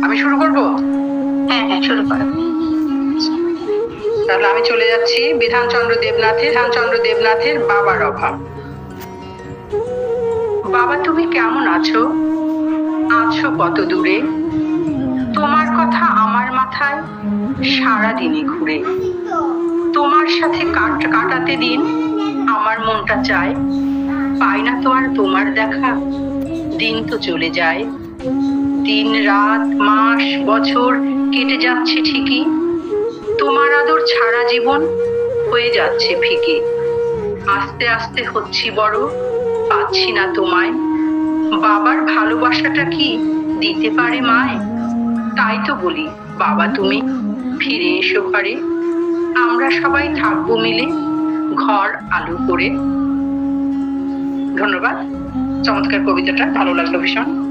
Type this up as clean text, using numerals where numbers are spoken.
আমি শুরু করব। হ্যাঁ হ্যাঁ, শুরু করো। তাহলে আমি চলে যাচ্ছি বিধানচন্দ্র দেবনাথের বাবার অভাব। বাবা, তুমি কেমন আছো? আছো কত দূরে? তোমার কথা আমার মাথায় সারাদিনই ঘুরে। তোমার সাথে কাটাতে দিন আমার মনটা চায়। পাই না তো আর তোমার দেখা, দিন তো চলে যায়। দিন রাত মাস বছর কেটে যাচ্ছে ঠিকই, তোমার আদর ছাড়া জীবন হয়ে যাচ্ছে ফিকে। আস্তে আস্তে হচ্ছি বড়, পাচ্ছি না তোমায়। বাবার ভালোবাসাটা কি দিতে পারে মায়? তাই তো বলি বাবা তুমি ফিরে এসো ঘরে, আমরা সবাই থাকবো মিলে ঘর আলো করে। ধন্যবাদ। চমৎকার কবিতাটা ভালো লাগলো ভীষণ।